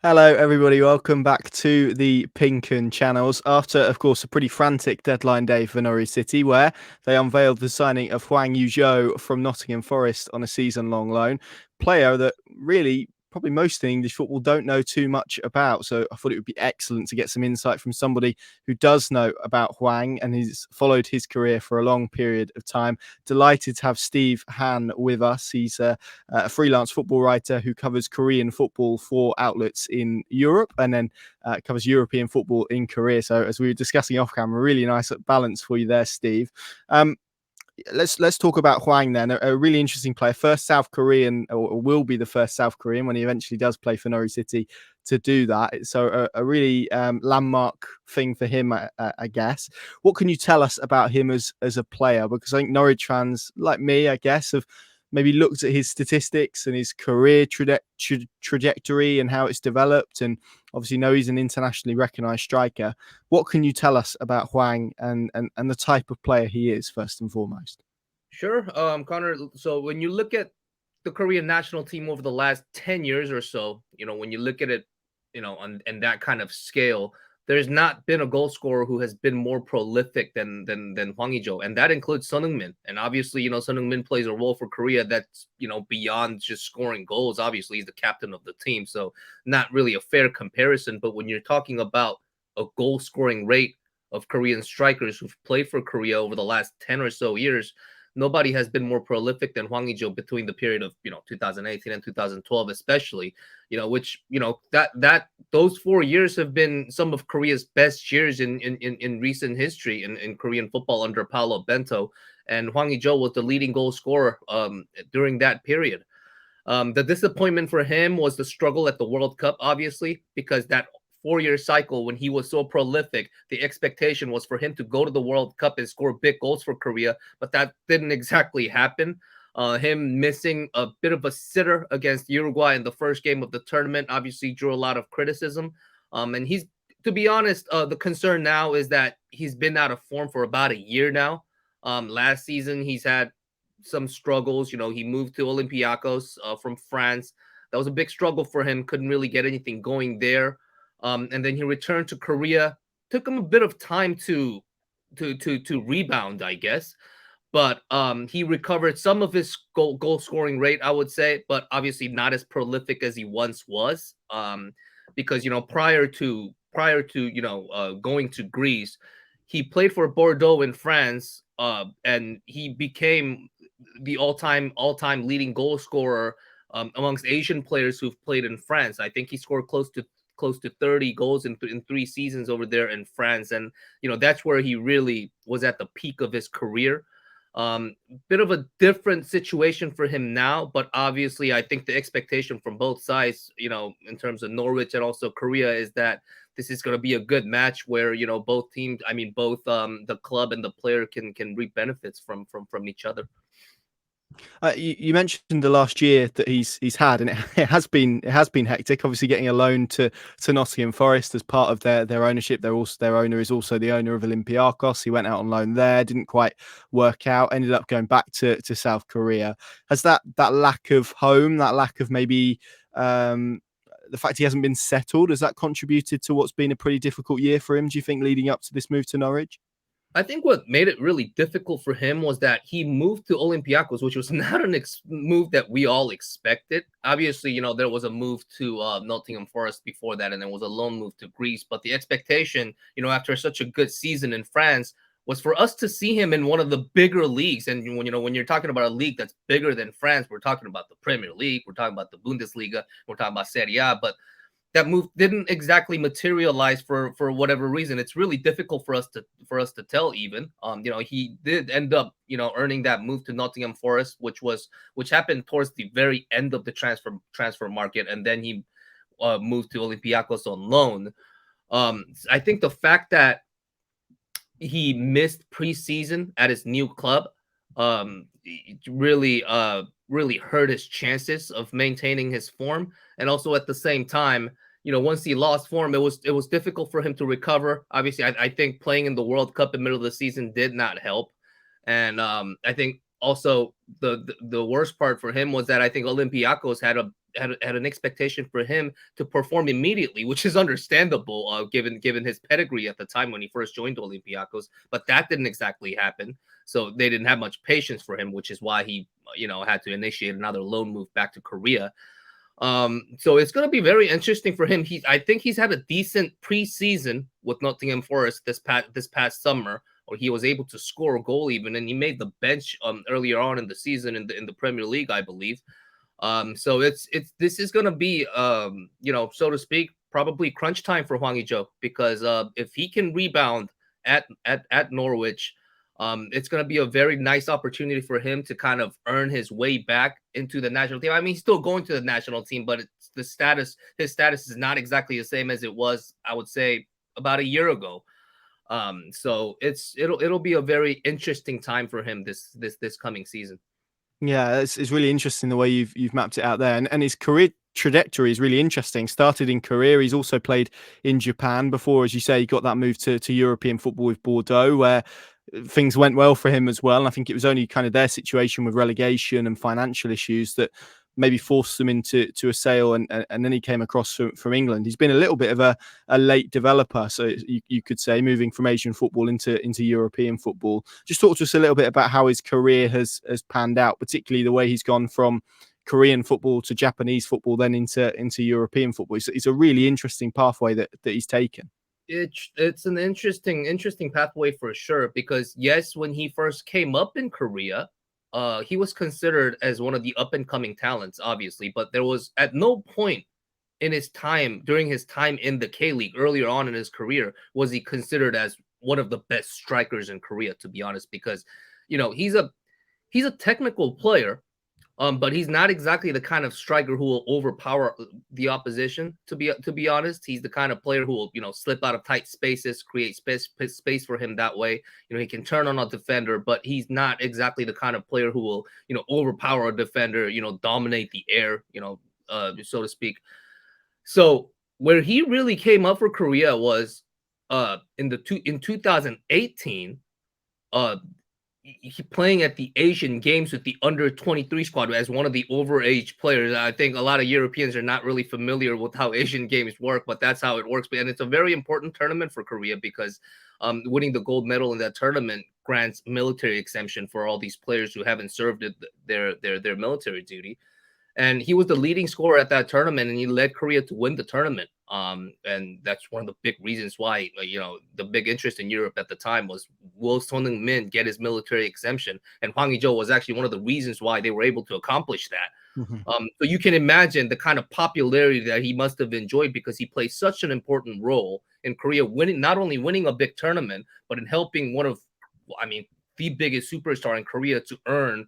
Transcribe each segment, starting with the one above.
Hello, everybody. Welcome back to the Pink and Channels. After, of course, a pretty frantic deadline day for Norwich City, where they unveiled the signing of Hwang Ui-Jo from Nottingham Forest on a season-long loan, player that really probably most in English football don't know too much about. So I thought it would be excellent to get some insight from somebody who does know about Hwang and he's followed his career for a long period of time. Delighted to have Steve Han with us. He's a freelance football writer who covers Korean football for outlets in Europe and then covers European football in Korea. So as we were discussing off camera, really nice balance for you there, Steve. Um, let's talk about Hwang then. A really interesting player, first South Korean, or will be the first South Korean when he eventually does play for Norwich City to do that. So a really landmark thing for him, I guess. What can you tell us about him as a player? Because I think Norwich fans, like me, I guess, have maybe looked at his statistics and his career trajectory and how it's developed, and obviously know he's an internationally recognised striker. What can you tell us about Hwang and the type of player he is, first and foremost? Sure, Connor. So when you look at the Korean national team over the last 10 years or so, when you look at it, on that kind of scale, there's not been a goal scorer who has been more prolific than Hwang Ui-Jo, and that includes Son Heung-min. And obviously, Son Heung-min plays a role for Korea that's beyond just scoring goals. Obviously, he's the captain of the team, so not really a fair comparison. But when you're talking about a goal scoring rate of Korean strikers who've played for Korea over the last 10 or so years, nobody has been more prolific than Hwang Ui-Jo between the period of 2018 and 2012, especially, which that those 4 years have been some of Korea's best years in recent history in Korean football under Paulo Bento. And Hwang Ui-Jo was the leading goal scorer during that period. The disappointment for him was the struggle at the World Cup, obviously, because that 4 year cycle when he was so prolific, the expectation was for him to go to the World Cup and score big goals for Korea, but that didn't exactly happen. Him missing a bit of a sitter against Uruguay in the first game of the tournament obviously drew a lot of criticism. And he's, to be honest, the concern now is that he's been out of form for about a year now. Last season, he's had some struggles. He moved to Olympiacos from France. That was a big struggle for him. Couldn't really get anything going there. And then he returned to Korea. Took him a bit of time to rebound, I guess. But he recovered some of his goal scoring rate, I would say, but obviously not as prolific as he once was. Because prior to going to Greece, he played for Bordeaux in France, and he became the all time leading goal scorer amongst Asian players who've played in France. I think he scored close to 30 goals in 3 seasons over there in France, and that's where he really was at the peak of his career. Bit of a different situation for him now, but obviously I think the expectation from both sides, in terms of Norwich and also Korea, is that this is going to be a good match where both teams, I mean both the club and the player can reap benefits from each other. You mentioned the last year that he's had, and it has been hectic. Obviously, getting a loan to Nottingham Forest as part of their ownership. Their owner is also the owner of Olympiacos. He went out on loan there, didn't quite work out. Ended up going back to South Korea. Has that lack of home, that lack of maybe the fact he hasn't been settled, has that contributed to what's been a pretty difficult year for him? Do you think leading up to this move to Norwich? I think what made it really difficult for him was that he moved to Olympiacos, which was not an move that we all expected. Obviously, there was a move to Nottingham Forest before that, and there was a loan move to Greece. But the expectation, after such a good season in France, was for us to see him in one of the bigger leagues. And when you're talking about a league that's bigger than France, we're talking about the Premier League, we're talking about the Bundesliga, we're talking about Serie A. But that move didn't exactly materialize for whatever reason. It's really difficult for us to tell even. He did end up, earning that move to Nottingham Forest, which happened towards the very end of the transfer market, and then he moved to Olympiacos on loan. I think the fact that he missed preseason at his new club really hurt his chances of maintaining his form. And also at the same time, once he lost form, it was difficult for him to recover. Obviously, I think playing in the World Cup in the middle of the season did not help. And I think also the worst part for him was that I think Olympiacos had an expectation for him to perform immediately, which is understandable given his pedigree at the time when he first joined Olympiacos. But that didn't exactly happen, so they didn't have much patience for him, which is why he had to initiate another loan move back to Korea. So it's going to be very interesting for him. I think he's had a decent preseason with Nottingham Forest this past summer, or he was able to score a goal even, and he made the bench earlier on in the season in the Premier League, I believe. So this is going to be so to speak, probably crunch time for Hwang Ui-Jo, because if he can rebound at Norwich, it's going to be a very nice opportunity for him to kind of earn his way back into the national team. I mean, he's still going to the national team, but his status is not exactly the same as it was, I would say, about a year ago. So it'll be a very interesting time for him this coming season. Yeah, it's really interesting the way you've mapped it out there, and his career trajectory is really interesting. Started in Korea, he's also played in Japan before, as you say. He got that move to European football with Bordeaux, where things went well for him as well. And I think it was only kind of their situation with relegation and financial issues that maybe forced them into a sale, and then he came across from England. He's been a little bit of a late developer, so you could say, moving from Asian football into European football. Just talk to us a little bit about how his career has panned out, particularly the way he's gone from Korean football to Japanese football, then into European football. It's a really interesting pathway that he's taken. It's an interesting pathway for sure, because yes, when he first came up in Korea, he was considered as one of the up and coming talents, obviously, but there was at no point during his time in the K League earlier on in his career was he considered as one of the best strikers in Korea, to be honest, because he's a technical player. But he's not exactly the kind of striker who will overpower the opposition. To be honest, he's the kind of player who will slip out of tight spaces, create space for him that way. He can turn on a defender, but he's not exactly the kind of player who will overpower a defender, dominate the air, so to speak. So where he really came up for Korea was in 2018. He playing at the Asian Games with the under-23 squad as one of the overage players. I think a lot of Europeans are not really familiar with how Asian Games work, but that's how it works. And it's a very important tournament for Korea, because winning the gold medal in that tournament grants military exemption for all these players who haven't served their military duty. And he was the leading scorer at that tournament, and he led Korea to win the tournament. And that's one of the big reasons why, the big interest in Europe at the time was, will Son Heung-min get his military exemption? And Hwang Ui-Jo was actually one of the reasons why they were able to accomplish that. Mm-hmm. So you can imagine the kind of popularity that he must have enjoyed, because he played such an important role in Korea, not only winning a big tournament, but in helping the biggest superstar in Korea to earn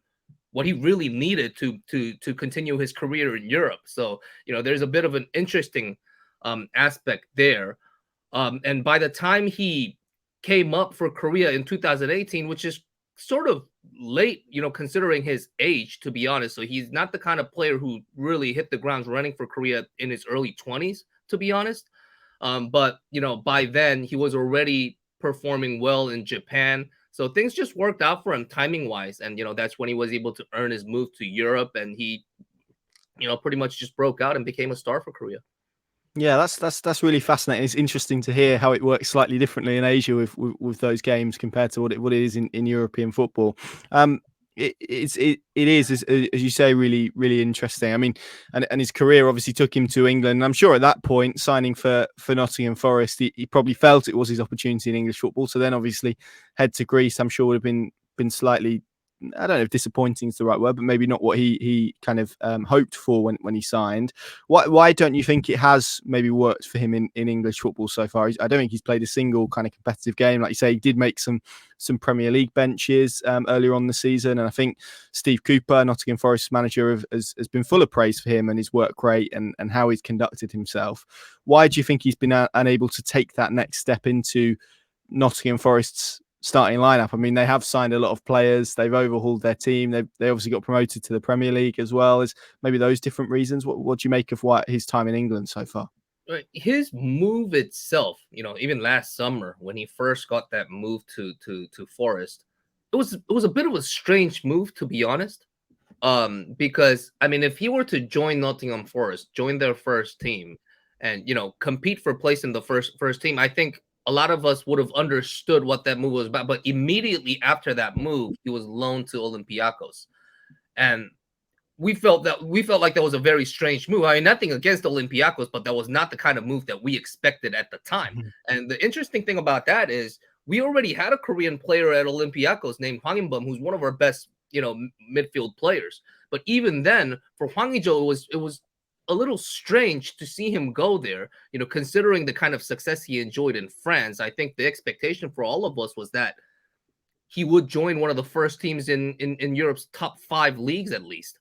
what he really needed to continue his career in Europe. So, there's a bit of an interesting aspect there. And by the time he came up for Korea in 2018, which is sort of late, considering his age, to be honest. So he's not the kind of player who really hit the ground running for Korea in his early 20s, to be honest. But, by then he was already performing well in Japan. So things just worked out for him timing wise. And, that's when he was able to earn his move to Europe, and he, pretty much just broke out and became a star for Korea. Yeah, that's really fascinating. It's interesting to hear how it works slightly differently in Asia with those games compared to what it is in European football. It is, as you say, really, really interesting. I mean, and his career obviously took him to England. I'm sure at that point, signing for Nottingham Forest, he probably felt it was his opportunity in English football. So then obviously head to Greece, I'm sure would have been slightly, I don't know if disappointing is the right word, but maybe not what he kind of hoped for when he signed. Why don't you think it has maybe worked for him in English football so far? I don't think he's played a single kind of competitive game. Like you say, he did make some Premier League benches earlier on the season. And I think Steve Cooper, Nottingham Forest manager, has been full of praise for him and his work rate and how he's conducted himself. Why do you think he's been unable to take that next step into Nottingham Forest's starting lineup? I mean, they have signed a lot of players. They've overhauled their team. They obviously got promoted to the Premier League as well. Is maybe those different reasons? What do you make of his time in England so far? His move itself, even last summer when he first got that move to Forest, it was a bit of a strange move, to be honest. Because I mean, if he were to join Nottingham Forest, join their first team, and compete for place in the first team, I think a lot of us would have understood what that move was about. But immediately after that move, he was loaned to Olympiacos, and we felt like that was a very strange move. I mean, nothing against Olympiacos, but that was not the kind of move that we expected at the time. And the interesting thing about that is we already had a Korean player at Olympiacos named Hwang Ui-Jo, who's one of our best, midfield players. But even then, for Hwang Ui-Jo, it was a little strange to see him go there. Considering the kind of success he enjoyed in France, I think the expectation for all of us was that he would join one of the first teams in Europe's top 5 leagues at least.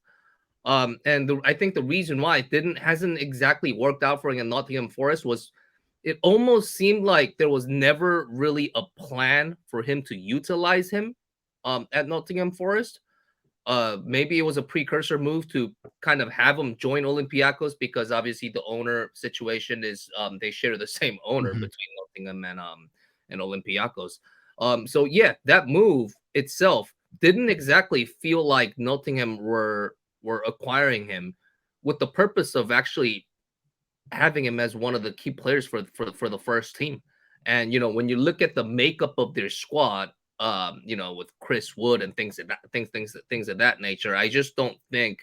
And I think the reason why it hasn't exactly worked out for him in Nottingham Forest was it almost seemed like there was never really a plan for him to utilize him at Nottingham Forest. Maybe it was a precursor move to kind of have him join Olympiacos because obviously the owner situation is they share the same owner between Nottingham and Olympiacos. So yeah, that move itself didn't exactly feel like Nottingham were acquiring him with the purpose of actually having him as one of the key players for the first team. And when you look at the makeup of their squad, with Chris Wood and things of that nature, I just don't think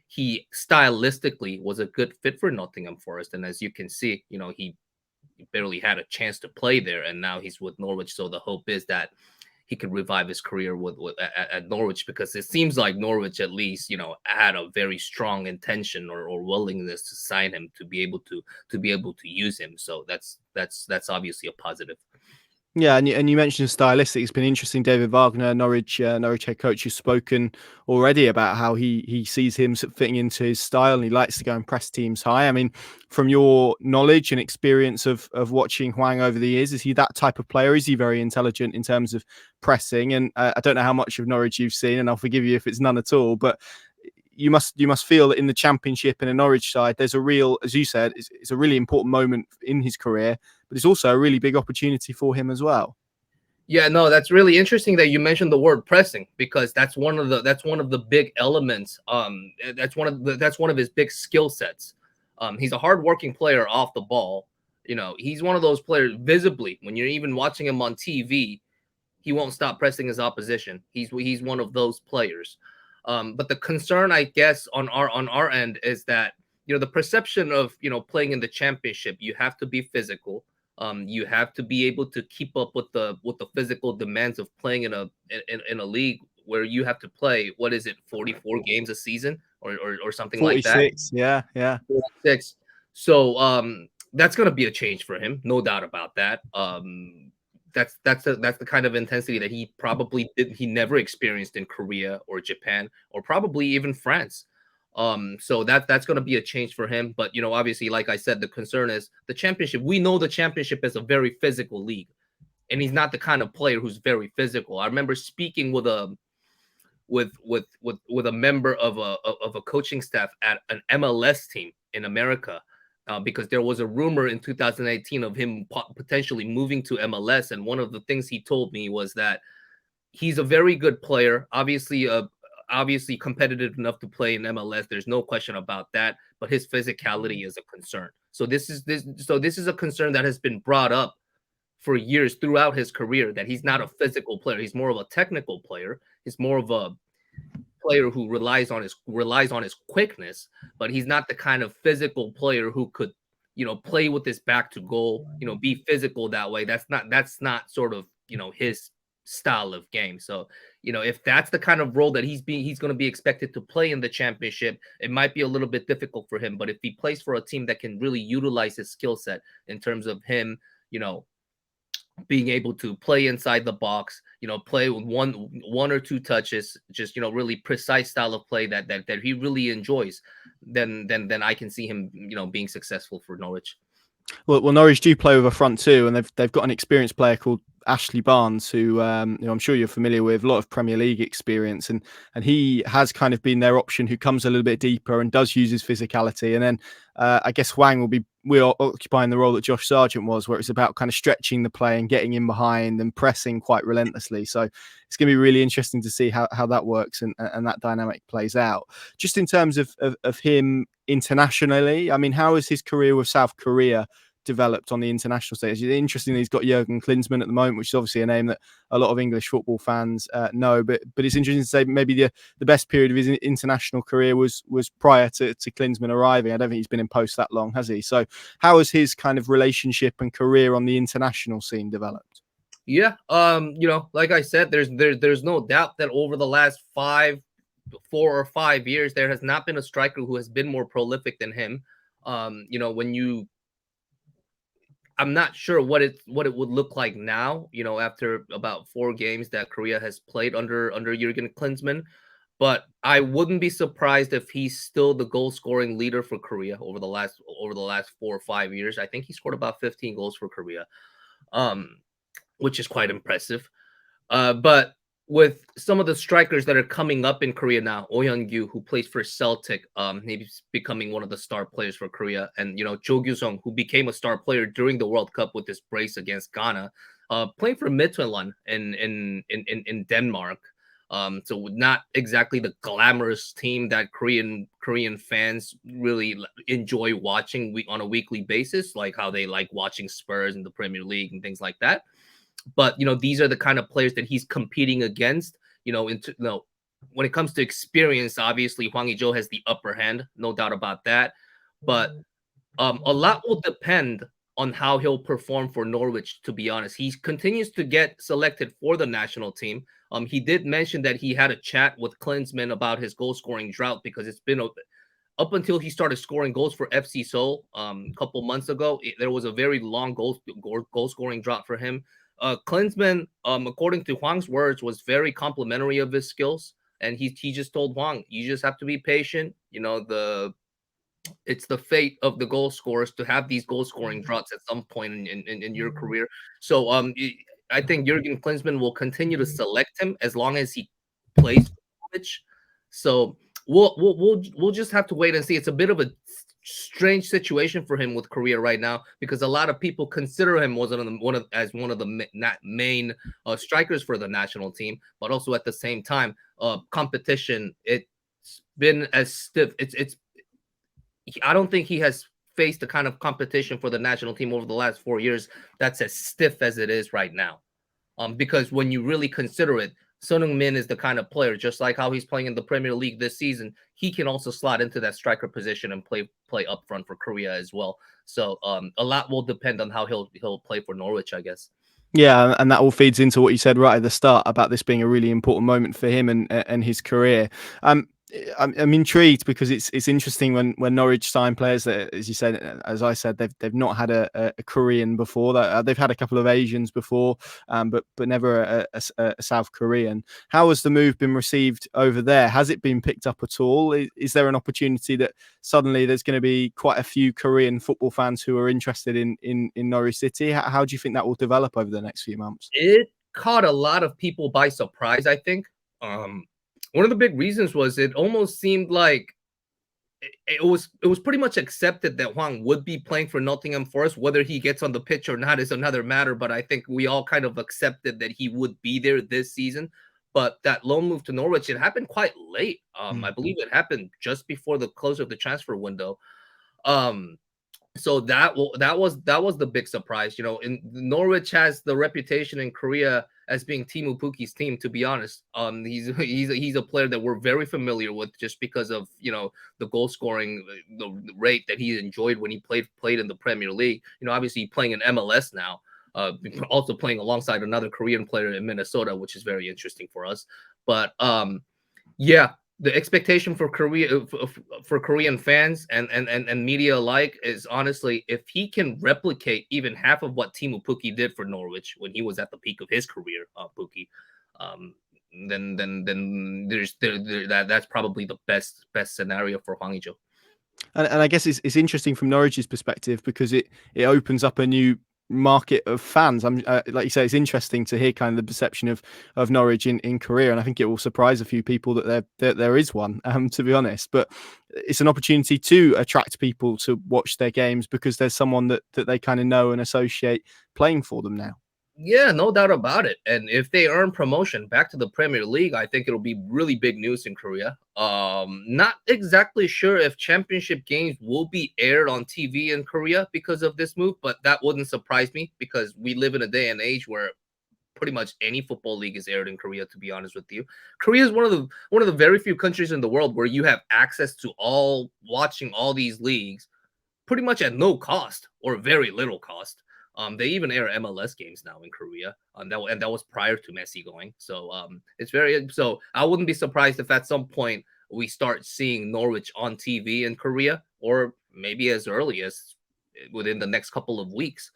he stylistically was a good fit for Nottingham Forest. And as you can see, he barely had a chance to play there, and now he's with Norwich. So the hope is that he could revive his career at Norwich, because it seems like Norwich at least had a very strong intention or willingness to sign him to be able to use him. So that's obviously a positive. Yeah, and you mentioned stylistic. It's been interesting. David Wagner, Norwich head coach, has spoken already about how he sees him fitting into his style, and he likes to go and press teams high. I mean, from your knowledge and experience of watching Hwang over the years, is he that type of player? Is he very intelligent in terms of pressing? And I don't know how much of Norwich you've seen, and I'll forgive you if it's none at all, but you must feel that in the Championship and a Norwich side, there's a real, as you said, it's a really important moment in his career, but it's also a really big opportunity for him as well. Yeah, no, that's really interesting that you mentioned the word pressing, because that's one of the big elements. That's one of his big skill sets. He's a hardworking player off the ball. He's one of those players visibly when you're even watching him on TV, he won't stop pressing his opposition. He's one of those players. But the concern, I guess, on our end is that the perception of playing in the Championship, you have to be physical. You have to be able to keep up with the physical demands of playing in a league where you have to play, what is it, 44 games a season or something like that. 46, yeah. 46. So that's gonna be a change for him, no doubt about that. That's the kind of intensity that he never experienced in Korea or Japan or probably even France. So that's going to be a change for him. But obviously, like I said, the concern is the Championship. We know the Championship is a very physical league, and he's not the kind of player who's very physical. I remember speaking with a member of a coaching staff at an MLS team in America. Because there was a rumor in 2018 of him potentially moving to MLS. And one of the things he told me was that he's a very good player, obviously competitive enough to play in MLS. There's no question about that. But his physicality is a concern. So this is a concern that has been brought up for years throughout his career, that he's not a physical player. He's more of a technical player. He's more of a player who relies on his quickness, but he's not the kind of physical player who could play with his back to goal, be physical that way. That's not sort of his style of game. So if that's the kind of role that he's going to be expected to play in the Championship, it might be a little bit difficult for him. But if he plays for a team that can really utilize his skill set in terms of him being able to play inside the box, play with one or two touches, just really precise style of play that he really enjoys, then I can see him being successful for Norwich. Well, Norwich do play with a front two, and they've got an experienced player called Ashley Barnes, who I'm sure you're familiar with, a lot of Premier League experience, and he has kind of been their option who comes a little bit deeper and does use his physicality. And then I guess Hwang will occupying the role that Josh Sargent was, where it's about kind of stretching the play and getting in behind and pressing quite relentlessly. So it's going to be really interesting to see how that works and that dynamic plays out. Just in terms of him internationally, I mean, how has his career with South Korea developed on the international stage? Interestingly, he's got Jurgen Klinsmann at the moment, which is obviously a name that a lot of English football fans know. But it's interesting to say maybe the best period of his international career was prior to Klinsmann arriving. I don't think he's been in post that long, has he? So how has his kind of relationship and career on the international scene developed? Yeah, like I said, there's no doubt that over the last 4 or 5 years, there has not been a striker who has been more prolific than him. When you I'm not sure what it would look like now, after about 4 games that Korea has played under Jurgen Klinsmann. But I wouldn't be surprised if he's still the goal scoring leader for Korea over the last 4 or 5 years. I think he scored about 15 goals for Korea, which is quite impressive. But with some of the strikers that are coming up in Korea now, Oh Hyun-gyu, who plays for Celtic, he's becoming one of the star players for Korea, and Jo Gyu-sung, who became a star player during the World Cup with his brace against Ghana, playing for Midtjylland in Denmark. So not exactly the glamorous team that Korean fans really enjoy watching on a weekly basis, like how they like watching Spurs in the Premier League and things like that. But these are the kind of players that he's competing against. When it comes to experience, obviously Hwang Ui-Jo has the upper hand, no doubt about that. But a lot will depend on how he'll perform for Norwich. To be honest, he continues to get selected for the national team. He did mention that he had a chat with Klinsmann about his goal scoring drought, because it's been up until he started scoring goals for FC Seoul a couple months ago. There was a very long goal scoring drought for him. Klinsmann, according to Hwang's words, was very complimentary of his skills, and he just told Hwang, "You just have to be patient. It's the fate of the goal scorers to have these goal scoring droughts at some point in your career." So I think Jurgen Klinsmann will continue to select him as long as he plays for Norwich. So we'll just have to wait and see. It's a bit of a strange situation for him with Korea right now, because a lot of people consider him as one of the main strikers for the national team, but also at the same time, competition, it's been as stiff. I don't think he has faced the kind of competition for the national team over the last 4 years that's as stiff as it is right now. Because when you really consider it, Son Heung-min is the kind of player, just like how he's playing in the Premier League this season, he can also slot into that striker position and play up front for Korea as well. So a lot will depend on how he'll play for Norwich, I guess. Yeah, and that all feeds into what you said right at the start about this being a really important moment for him and his career. I'm intrigued because it's interesting when Norwich sign players that, as you said, as I said, they've not had a Korean before. They've had a couple of Asians before, but never a South Korean. How has the move been received over there? Has it been picked up at all? Is there an opportunity that suddenly there's going to be quite a few Korean football fans who are interested in Norwich City? How do you think that will develop over the next few months? It caught a lot of people by surprise, I think. One of the big reasons was it almost seemed like it was pretty much accepted that Hwang would be playing for Nottingham Forest. Whether he gets on the pitch or not is another matter, but I think we all kind of accepted that he would be there this season. But that loan move to Norwich, it happened quite late. I believe it happened just before the close of the transfer window. So that was the big surprise. In Norwich has the reputation in Korea as being Teemu Pukki's team. To be honest, he's a player that we're very familiar with, just because of the goal scoring, the rate that he enjoyed when he played in the Premier League. Obviously playing in MLS now, also playing alongside another Korean player in Minnesota, which is very interesting for us. But yeah. The expectation for Korean fans and media alike is, honestly, if he can replicate even half of what Teemu Pukki did for Norwich when he was at the peak of his career, Pukki, then that's probably the best scenario for Hwang Ui-Jo. And I guess it's interesting from Norwich's perspective, because it opens up a new market of fans. I'm like you say, it's interesting to hear kind of the perception of Norwich in Korea, and I think it will surprise a few people that there is one. To be honest, but it's an opportunity to attract people to watch their games because there's someone that they kind of know and associate playing for them now. Yeah, no doubt about it. And if they earn promotion back to the Premier League, I think it'll be really big news in Korea. Not exactly sure if championship games will be aired on TV in Korea because of this move, but that wouldn't surprise me because we live in a day and age where pretty much any football league is aired in Korea, to be honest with you. Korea is one of the very few countries in the world where you have access to all watching all these leagues pretty much at no cost or very little cost. They even air MLS games now in Korea, that was prior to Messi going. So it's very so I wouldn't be surprised if at some point we start seeing Norwich on TV in Korea, or maybe as early as within the next couple of weeks.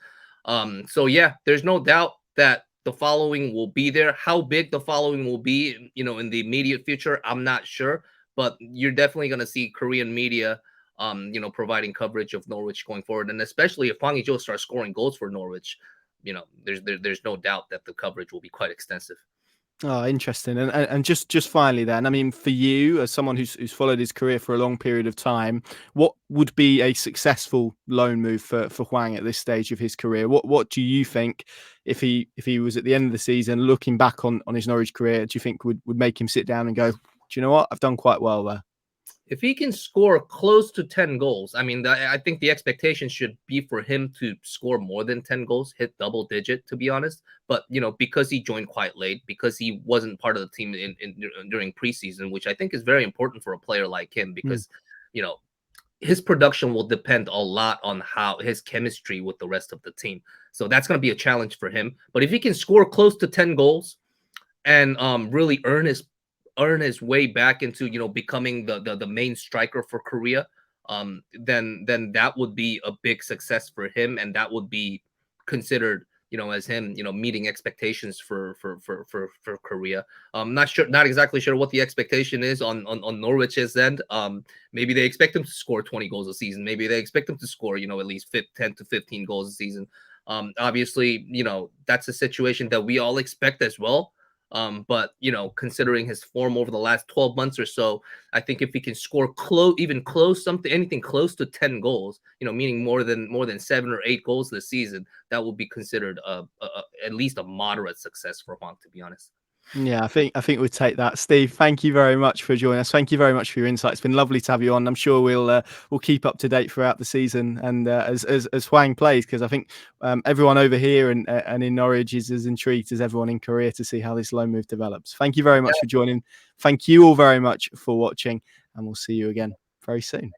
So yeah, there's no doubt that the following will be there. How big the following will be, in the immediate future, I'm not sure, but you're definitely going to see Korean media providing coverage of Norwich going forward, and especially if Hwang Ui-Jo starts scoring goals for Norwich, there's no doubt that the coverage will be quite extensive. Oh, interesting. And just finally, then, I mean, for you as someone who's followed his career for a long period of time, what would be a successful loan move for Hwang at this stage of his career? What do you think, if he was at the end of the season looking back on his Norwich career, do you think would make him sit down and go, do you know what, I've done quite well there? If he can score close to 10 goals, I mean, I think the expectation should be for him to score more than 10 goals, hit double digit, to be honest. But, because he joined quite late, because he wasn't part of the team during preseason, which I think is very important for a player like him, because, you know, his production will depend a lot on how his chemistry with the rest of the team. So that's going to be a challenge for him. But if he can score close to 10 goals and really earn his way back into becoming the main striker for Korea, then that would be a big success for him, and that would be considered as him meeting expectations for Korea. Not exactly sure what the expectation is on Norwich's end. Maybe they expect him to score 20 goals a season. Maybe they expect him to score at least 10 to 15 goals a season. Obviously, that's a situation that we all expect as well. But considering his form over the last 12 months or so, I think if he can score anything close to 10 goals, meaning more than 7 or 8 goals this season, that will be considered at least a moderate success for Hwang, to be honest. Yeah, I think we'll take that. Steve, thank you very much for joining us. Thank you very much for your insights. It's been lovely to have you on. I'm sure we'll keep up to date throughout the season, and as Hwang plays, because I think everyone over here and in Norwich is as intrigued as everyone in Korea to see how this loan move develops. Thank you very much for joining. Thank you all very much for watching, and we'll see you again very soon.